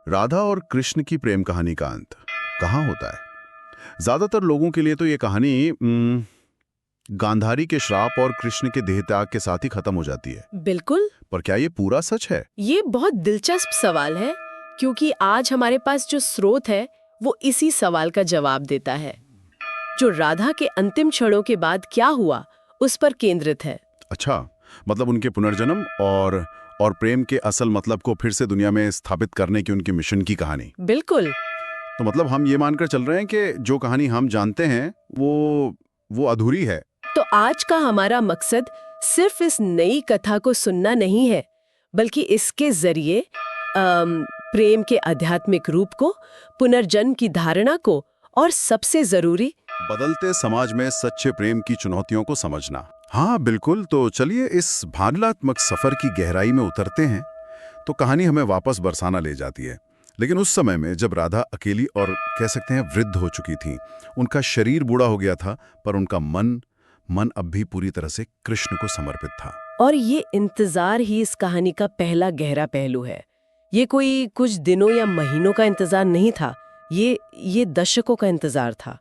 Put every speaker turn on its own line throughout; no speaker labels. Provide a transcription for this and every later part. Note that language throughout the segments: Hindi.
राधा और कृष्ण की प्रेम कहानी का अंत कहाँ होता है? ज्यादातर लोगों के लिए तो ये कहानी गांधारी के श्राप और कृष्ण के देहत्याग के साथ ही खत्म हो जाती है।
बिल्कुल।
पर क्या ये पूरा सच है?
ये बहुत दिलचस्प सवाल है, क्योंकि आज हमारे पास जो स्रोत है वो इसी सवाल का जवाब देता है। जो राधा के अंतिम क्षणों के बाद क्या हुआ उस पर केंद्रित है।
अच्छा, मतलब उनके पुनर्जन्म और प्रेम के असल मतलब को फिर से दुनिया में स्थापित करने की उनके मिशन की कहानी।
बिल्कुल।
तो मतलब हम ये मानकर चल रहे हैं कि जो कहानी हम जानते हैं वो अधूरी है।
तो आज का हमारा मकसद सिर्फ इस नई कथा को सुनना नहीं है, बल्कि इसके जरिए प्रेम के आध्यात्मिक रूप को, पुनर्जन्म की धारणा को और सबसे जरूरी
बदलते समाज में सच्चे प्रेम की चुनौतियों को समझना। हाँ बिल्कुल, तो चलिए इस भावनात्मक सफर की गहराई में उतरते हैं। तो कहानी हमें वापस बरसाना ले जाती है, लेकिन उस समय में जब राधा अकेली और कह सकते हैं वृद्ध हो चुकी थी। उनका शरीर बूढ़ा हो गया था, पर उनका मन अब भी पूरी तरह से कृष्ण को समर्पित था।
और ये इंतजार ही इस कहानी का पहला गहरा पहलू है। ये कोई कुछ दिनों या महीनों का इंतजार नहीं था, ये दशकों का इंतजार था।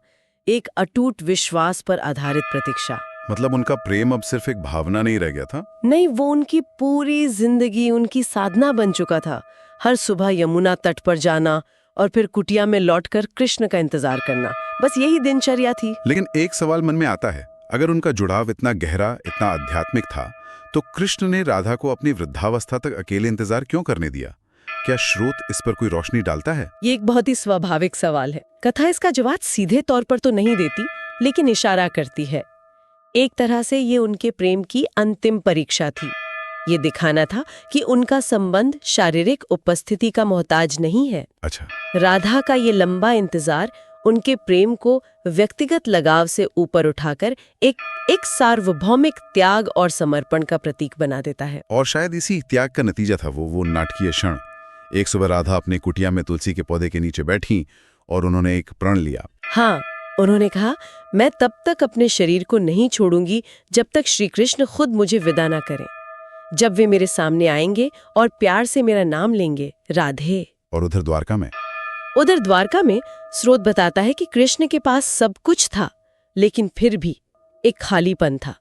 एक अटूट विश्वास पर आधारित प्रतीक्षा।
मतलब उनका प्रेम अब सिर्फ एक भावना नहीं रह गया था।
नहीं, वो उनकी पूरी जिंदगी, उनकी साधना बन चुका था। हर सुबह यमुना तट पर जाना और फिर कुटिया में लौटकर कृष्ण का इंतजार करना, बस यही दिनचर्या थी।
लेकिन एक सवाल मन में आता है, अगर उनका जुड़ाव इतना गहरा, इतना आध्यात्मिक था, तो कृष्ण ने राधा को अपनी वृद्धावस्था तक अकेले इंतजार क्यों करने दिया? क्या स्रोत इस पर कोई रोशनी डालता है?
ये एक बहुत ही स्वाभाविक सवाल है। कथा इसका जवाब सीधे तौर पर तो नहीं देती, लेकिन इशारा करती है। एक तरह से ये उनके प्रेम की अंतिम परीक्षा थी। ये दिखाना था कि उनका संबंध शारीरिक उपस्थिति का मोहताज नहीं है।
अच्छा।
राधा का ये लंबा इंतजार उनके प्रेम को व्यक्तिगत लगाव से ऊपर उठाकर एक सार्वभौमिक त्याग और समर्पण का प्रतीक बना देता है।
और शायद इसी त्याग का नतीजा था वो नाटकीय क्षण। एक सुबह राधा अपने कुटिया में तुलसी के पौधे के नीचे बैठी और उन्होंने एक प्रण लिया।
हाँ, उन्होंने कहा, मैं तब तक अपने शरीर को नहीं छोड़ूंगी जब तक श्री कृष्ण खुद मुझे विदा न करें। जब वे मेरे सामने आएंगे और प्यार से मेरा नाम लेंगे, राधे।
और उधर द्वारका में स्रोत बताता है कि कृष्ण के पास सब कुछ था, लेकिन फिर भी एक खालीपन था।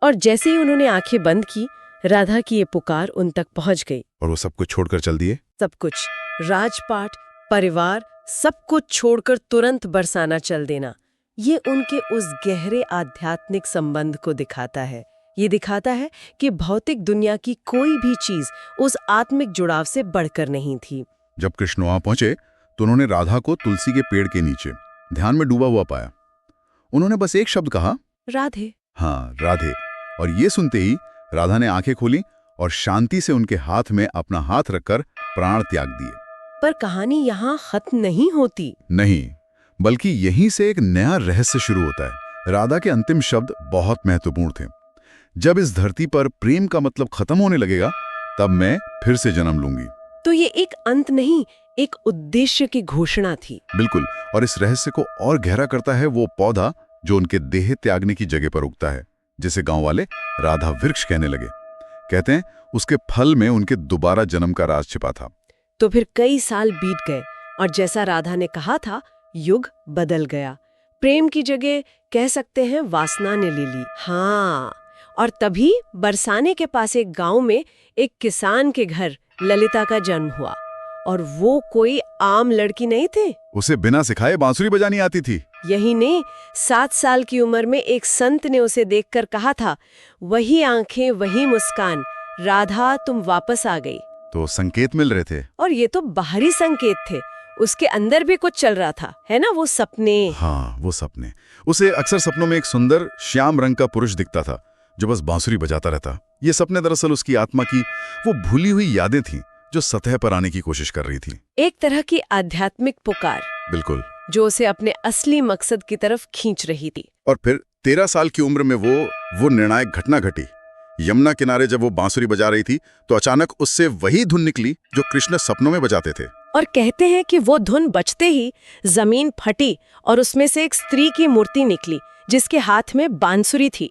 और जैसे ही उन्होंने आंखें बंद की, राधा की ये पुकार उन तक पहुंच गई। और वो सब कुछ छोड़कर चल दिए?
सब कुछ, राजपाट, परिवार, सब कुछ छोड़कर तुरंत बरसाना चल देना। ये उनके उस गहरे आध्यात्मिक संबंध को दिखाता है। ये दिखाता है कि भौतिक दुनिया की कोई भी चीज उस आत्मिक जुड़ाव से बढ़कर नहीं थी।
जब कृष्ण वहां पहुंचे तो उन्होंने राधा को तुलसी के पेड़ के नीचे ध्यान में डूबा हुआ पाया। उन्होंने बस एक शब्द कहा,
राधे।
हाँ, राधे। और ये सुनते ही राधा ने आंखें खोली और शांति से उनके हाथ में अपना हाथ रखकर प्राण त्याग दिए।
पर कहानी यहाँ खत्म नहीं होती।
नहीं, बल्कि यहीं से एक नया रहस्य शुरू होता है। राधा के अंतिम शब्द बहुत महत्वपूर्ण थे। जब इस धरती पर प्रेम का मतलब खत्म होने लगेगा, तब मैं फिर से जन्म लूंगी।
तो ये एक अंत नहीं, एक उद्देश्य की घोषणा थी।
बिल्कुल। और इस रहस्य को और गहरा करता है वो पौधा जो उनके देह त्यागने की जगह पर उगता है, जिसे गांव वाले राधा वृक्ष कहने लगे। कहते हैं उसके फल में उनके दोबारा जन्म का राज छिपा था।
तो फिर कई साल बीत गए और जैसा राधा ने कहा था, युग बदल गया। प्रेम की जगह कह सकते हैं वासना ने ले ली। हाँ, और तभी बरसाने के पास एक गांव में एक किसान के घर ललिता का जन्म हुआ। और वो कोई आम लड़की नहीं थी।
उसे बिना सिखाए बांसुरी बजानी आती थी।
यही नहीं, 7 साल की उम्र में एक संत ने उसे देखकर कहा था, वही आंखें, वही मुस्कान, राधा तुम वापस आ गई।
तो संकेत मिल रहे थे।
और ये तो बाहरी संकेत थे, उसके अंदर भी कुछ चल रहा था, है ना? वो सपने।
हाँ, वो सपने। उसे अक्सर सपनों में एक सुंदर श्याम रंग का पुरुष दिखता था जो बस बांसुरी बजाता रहता। ये सपने दरअसल उसकी आत्मा की वो भूली हुई यादें थीं जो सतह पर आने की कोशिश कर रही थी।
एक तरह की आध्यात्मिक पुकार।
बिल्कुल।
जो उसे अपने असली मकसद की तरफ खींच रही थी।
और फिर 13 साल की उम्र में वो निर्णायक घटना घटी। यमुना किनारे जब वो बांसुरी बजा रही थी तो अचानक उससे वही धुन निकली जो कृष्ण सपनों में बजाते थे।
और कहते हैं कि वो धुन बजते ही जमीन फटी और उसमें से एक स्त्री की मूर्ति निकली जिसके हाथ में बांसुरी थी।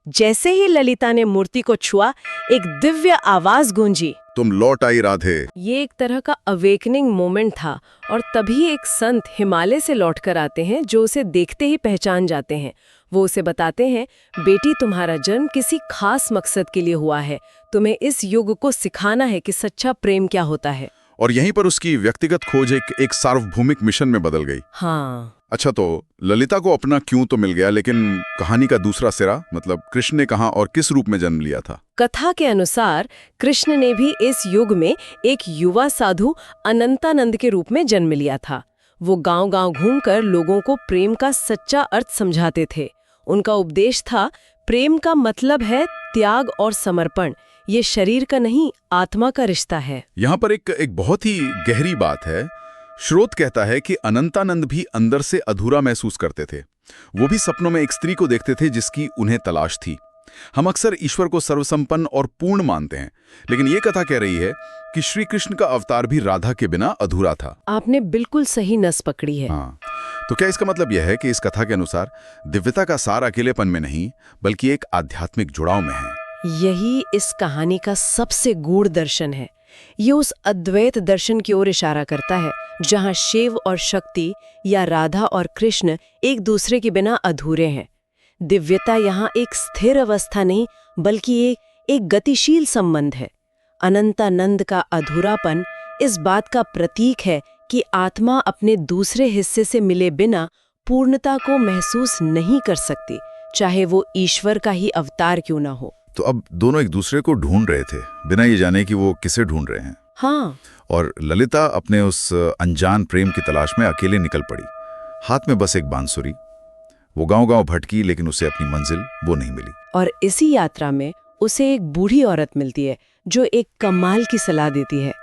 जैसे ही ललिता ने मूर्ति को छुआ, एक दिव्य आवाज गूंजी,
तुम लौट आई राधे।
ये एक तरह का अवेकनिंग मोमेंट था और तभी एक संत हिमालय से लौटकर आते हैं जो उसे देखते ही पहचान जाते हैं। वो उसे बताते हैं, बेटी तुम्हारा जन्म किसी खास मकसद के लिए हुआ है, तुम्हें इस युग को सिखाना है कि सच्चा प्रेम क्या होता है।
और यहीं पर उसकी व्यक्तिगत खोज एक सार्वभौमिक मिशन में बदल गई।
हाँ,
अच्छा, तो ललिता को अपना क्यों तो मिल गया, लेकिन कहानी का दूसरा सिरा, मतलब कृष्ण ने कहाँ और किस रूप में जन्म लिया था?
कथा के अनुसार कृष्ण ने भी इस युग में एक युवा साधु अनंतानंद के रूप में जन्म लिया था। वो गांव-गांव घूमकर लोगों को प्रेम का सच्चा अर्थ समझाते थे। उनका उपदेश था, प्रेम का मतलब है त्याग और समर्पण। ये शरीर का नहीं, आत्मा का रिश्ता है।
यहाँ पर एक बहुत ही गहरी बात है। श्रोत कहता है कि अनंतानंद भी अंदर से अधूरा महसूस करते थे। वो भी सपनों में एक स्त्री को देखते थे जिसकी उन्हें तलाश थी। हम अक्सर ईश्वर को सर्वसंपन्न और पूर्ण मानते हैं, लेकिन ये कथा कह रही है कि श्री कृष्ण का अवतार भी राधा के बिना अधूरा था।
आपने बिल्कुल सही नस पकड़ी है।
हाँ, तो क्या इसका मतलब यह है कि इस कथा के अनुसार दिव्यता का सार अकेलेपन में नहीं, बल्कि एक आध्यात्मिक जुड़ाव में है?
यही इस कहानी का सबसे गूढ़ दर्शन है। ये उस अद्वैत दर्शन की ओर इशारा करता है जहाँ शिव और शक्ति या राधा और कृष्ण एक दूसरे के बिना अधूरे हैं। दिव्यता यहाँ एक स्थिर अवस्था नहीं, बल्कि एक गतिशील संबंध है। अनंतानंद का अधूरापन इस बात का प्रतीक है कि आत्मा अपने दूसरे हिस्से से मिले बिना पूर्णता को महसूस नहीं कर सकती, चाहे वो ईश्वर का ही अवतार क्यों ना हो।
तो अब दोनों एक दूसरे को ढूंढ रहे थे, बिना ये जाने कि वो किसे ढूंढ रहे हैं।
हाँ,
और ललिता अपने उस अनजान प्रेम की तलाश में अकेले निकल पड़ी, हाथ में बस एक बांसुरी। वो गांव-गांव भटकी, लेकिन उसे अपनी मंजिल वो नहीं मिली।
और इसी यात्रा में उसे एक बूढ़ी औरत मिलती है जो एक कमाल की सलाह देती है।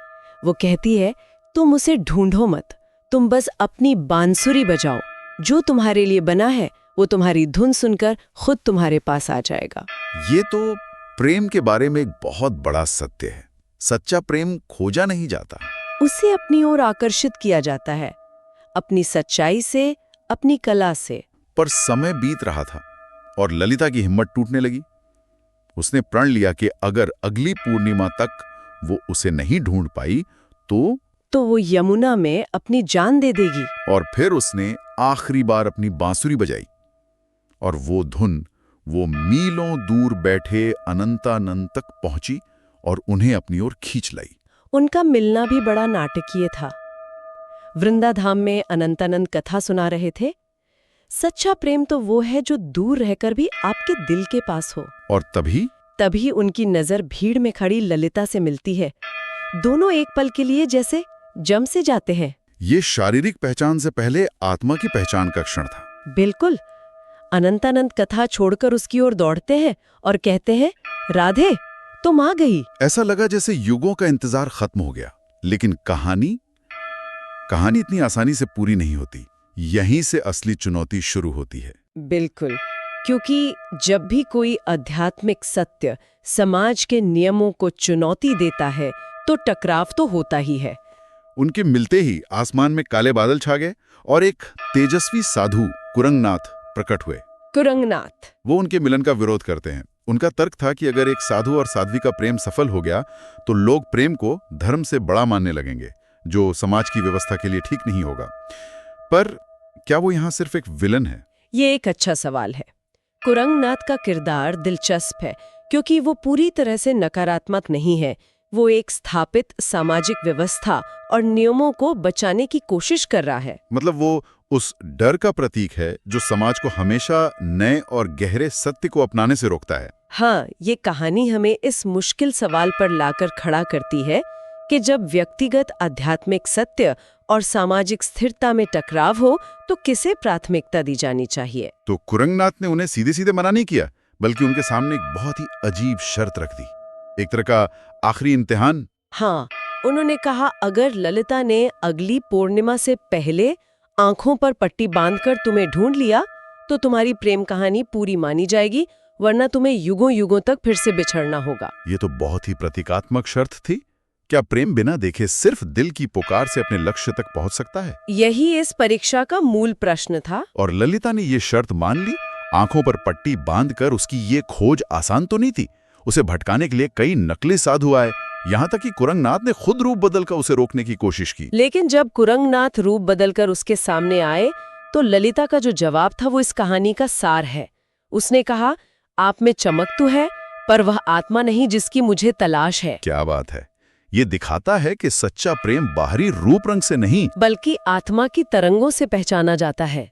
वो कहती है, तुम उसे ढूंढो मत, तुम बस अपनी बांसुरी बजाओ। जो तुम्हारे लिए बना है वो तुम्हारी धुन सुनकर खुद तुम्हारे पास आ जाएगा।
ये तो प्रेम के बारे में एक बहुत बड़ा सत्य है। सच्चा प्रेम खोजा नहीं जाता,
उसे अपनी ओर आकर्षित किया जाता है, अपनी सच्चाई से, अपनी कला से।
पर समय बीत रहा था और ललिता की हिम्मत टूटने लगी। उसने प्रण लिया कि अगर अगली पूर्णिमा तक वो उसे नहीं ढूंढ पाई तो
वो यमुना में अपनी जान दे देगी।
और फिर उसने आखिरी बार अपनी बांसुरी बजाई और वो धुन वो मीलों दूर बैठे अनंतानंद तक पहुंची और उन्हें अपनी ओर खींच लाई।
उनका मिलना भी बड़ा नाटकीय था। वृंदाधाम में अनंतानंद कथा सुना रहे थे। सच्चा प्रेम तो वो है जो दूर रहकर भी आपके दिल के पास हो।
और तभी
उनकी नजर भीड़ में खड़ी ललिता से मिलती है। दोनों एक पल के लिए जैसे जम से जाते हैं।
ये शारीरिक पहचान से पहले आत्मा की पहचान का क्षण था।
बिल्कुल। अनंतानंद कथा छोड़कर उसकी ओर दौड़ते हैं और कहते हैं, राधे तुम आ गई।
ऐसा लगा जैसे युगों का इंतजार खत्म हो गया। लेकिन कहानी इतनी आसानी से पूरी नहीं होती। यहीं से असली चुनौती शुरू होती है।
बिल्कुल, क्योंकि जब भी कोई आध्यात्मिक सत्य समाज के नियमों को चुनौती देता है तो टकराव तो होता ही है।
उनके मिलते ही आसमान में काले बादल छा गए और एक तेजस्वी साधु कुरंगनाथ प्रकट हुए।
कुरंगनाथ
वो उनके मिलन का विरोध करते हैं। उनका तर्क था कि अगर एक साधु और साध्वी का प्रेम सफल हो गया तो लोग प्रेम को धर्म से बड़ा मानने लगेंगे, जो समाज की व्यवस्था के लिए ठीक नहीं होगा। पर क्या वो यहाँ सिर्फ एक विलन है?
ये एक अच्छा सवाल है। कुरंगनाथ का किरदार दिलचस्प है क्योंकि वो पूरी तरह से नकारात्मक नहीं है। वो एक स्थापित सामाजिक व्यवस्था और नियमों को बचाने की कोशिश कर रहा है।
मतलब वो उस डर का प्रतीक है जो समाज को हमेशा नए और गहरे सत्य को अपनाने से रोकता है।
हाँ, ये कहानी हमें इस मुश्किल सवाल पर लाकर खड़ा करती है कि जब व्यक्तिगत आध्यात्मिक सत्य और सामाजिक स्थिरता में टकराव हो तो किसे प्राथमिकता दी जानी चाहिए।
तो कुरंगनाथ ने उन्हें सीधे सीधे मना नहीं किया, बल्कि उनके सामने एक बहुत ही अजीब शर्त रख दी, एक तरह का आखिरी इम्तिहान।
हाँ, उन्होंने कहा, अगर ललिता ने अगली पूर्णिमा से पहले आंखों पर पट्टी बांधकर तुम्हें ढूंढ लिया तो तुम्हारी प्रेम कहानी पूरी मानी जाएगी, वरना तुम्हें युगों युगों तक फिर से बिछड़ना होगा।
ये तो बहुत ही प्रतीकात्मक शर्त थी। क्या प्रेम बिना देखे सिर्फ दिल की पुकार से अपने लक्ष्य तक पहुंच सकता है?
यही इस परीक्षा का मूल प्रश्न था।
और ललिता ने ये शर्त मान ली। आंखों पर पट्टी बांधकर उसकी ये खोज आसान तो नहीं थी। उसे भटकाने के लिए कई नकली साधु आए, यहाँ तक कि कुरंगनाथ ने खुद रूप बदलकर उसे रोकने की कोशिश की।
लेकिन जब कुरंगनाथ रूप बदलकर उसके सामने आए तो ललिता का जो जवाब था वो इस कहानी का सार है। उसने कहा, आप में चमक तो है, पर वह आत्मा नहीं जिसकी मुझे तलाश है।
क्या बात है! ये दिखाता है कि सच्चा प्रेम बाहरी रूप रंग से नहीं,
बल्कि आत्मा की तरंगों से पहचाना जाता है।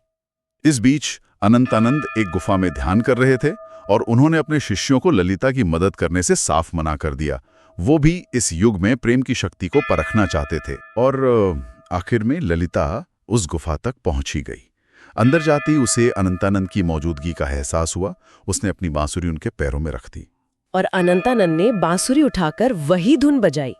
इस बीच अनंतानंद एक गुफा में ध्यान कर रहे थे और उन्होंने अपने शिष्यों को ललिता की मदद करने से साफ मना कर दिया। वो भी इस युग में प्रेम की शक्ति को परखना चाहते थे। और आखिर में ललिता उस गुफा तक पहुंची गई। अंदर जाती उसे अनंतानंद की मौजूदगी का एहसास हुआ। उसने अपनी बांसुरी उनके पैरों में रख दी
और अनंतानंद ने बांसुरी उठाकर वही धुन बजाई।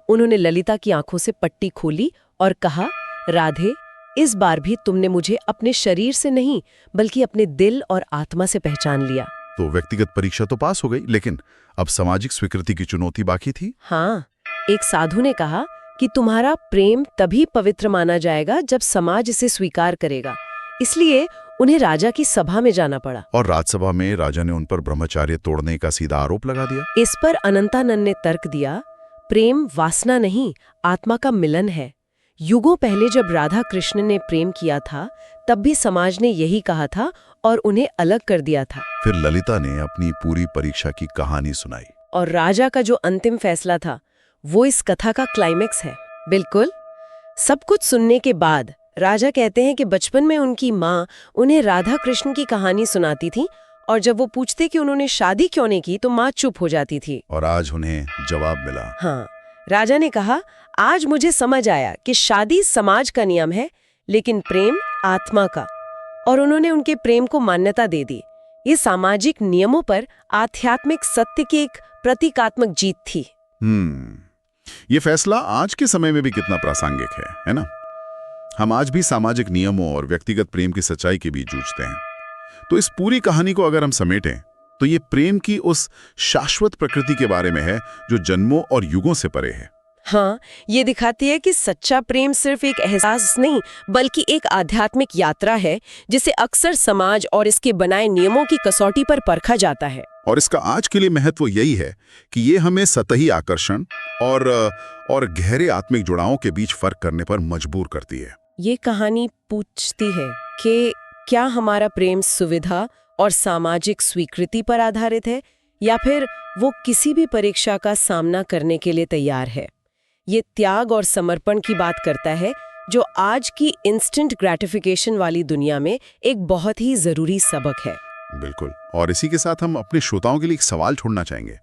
उन्होंने ललिता की आंखों से पट्टी खोली और कहा, राधे, इस बार भी तुमने मुझे अपने शरीर से नहीं बल्कि अपने दिल और आत्मा से पहचान लिया।
तो व्यक्तिगत परीक्षा तो पास हो गई, लेकिन अब सामाजिक स्वीकृति की चुनौती बाकी थी।
हाँ, एक साधु ने कहा कि तुम्हारा प्रेम तभी पवित्र माना जाएगा जब समाज इसे स्वीकार करेगा। इसलिए उन्हें राजा की सभा में जाना पड़ा।
और राजसभा में राजा ने उन पर ब्रह्मचार्य तोड़ने का सीधा आरोप लगा दिया।
इस पर अनंतानंद ने तर्क दिया, प्रेम वासना नहीं, आत्मा का मिलन है। युगों पहले जब राधा कृष्ण ने प्रेम किया था तब भी समाज ने यही कहा था और उन्हें अलग कर दिया था।
फिर ललिता ने अपनी पूरी परीक्षा की कहानी सुनाई।
और राजा का जो अंतिम फैसला था वो इस कथा का क्लाइमेक्स है। बिल्कुल। सब कुछ सुनने के बाद राजा कहते हैं कि बचपन में उनकी माँ उन्हें राधा कृष्ण की कहानी सुनाती थी और जब वो पूछते कि उन्होंने शादी क्यों नहीं की तो माँ चुप हो जाती थी।
और आज उन्हें जवाब मिला।
हाँ, राजा ने कहा, आज मुझे समझ आया कि शादी समाज का नियम है लेकिन प्रेम आत्मा का। और उन्होंने उनके प्रेम को मान्यता दे दी। ये सामाजिक नियमों पर आध्यात्मिक सत्य की एक प्रतीकात्मक जीत थी।
ये फैसला आज के समय में भी कितना प्रासंगिक है ना? हम आज भी सामाजिक नियमों और व्यक्तिगत प्रेम की सच्चाई के बीच जूझते हैं। तो इस पूरी कहानी को अगर हम समेटें तो ये प्रेम की उस शाश्वत प्रकृति के बारे में है जो जन्मों और युगों से परे है।
हाँ, ये दिखाती है कि सच्चा प्रेम सिर्फ एक एहसास नहीं बल्कि एक आध्यात्मिक यात्रा है जिसे अक्सर समाज और इसके बनाए नियमों की कसौटी पर परखा जाता है।
और इसका आज के लिए महत्व यही है कि ये हमें सतही आकर्षण और गहरे आत्मिक जुड़ावों के बीच फर्क करने पर मजबूर करती है।
ये कहानी पूछती है कि क्या हमारा प्रेम सुविधा और सामाजिक स्वीकृति पर आधारित है या फिर वो किसी भी परीक्षा का सामना करने के लिए तैयार है। ये त्याग और समर्पण की बात करता है जो आज की इंस्टेंट ग्रेटिफिकेशन वाली दुनिया में एक बहुत ही जरूरी सबक है।
बिल्कुल। और इसी के साथ हम अपने श्रोताओं के लिए एक सवाल छोड़ना चाहेंगे।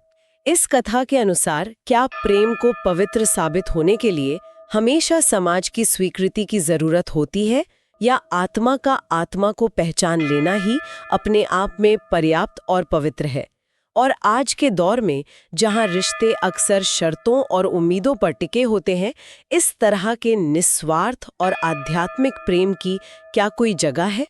इस कथा के अनुसार क्या प्रेम को पवित्र साबित होने के लिए हमेशा समाज की स्वीकृति की जरूरत होती है या आत्मा का आत्मा को पहचान लेना ही अपने आप में पर्याप्त और पवित्र है? और आज के दौर में जहां रिश्ते अक्सर शर्तों और उम्मीदों पर टिके होते हैं, इस तरह के निस्वार्थ और आध्यात्मिक प्रेम की क्या कोई जगह है?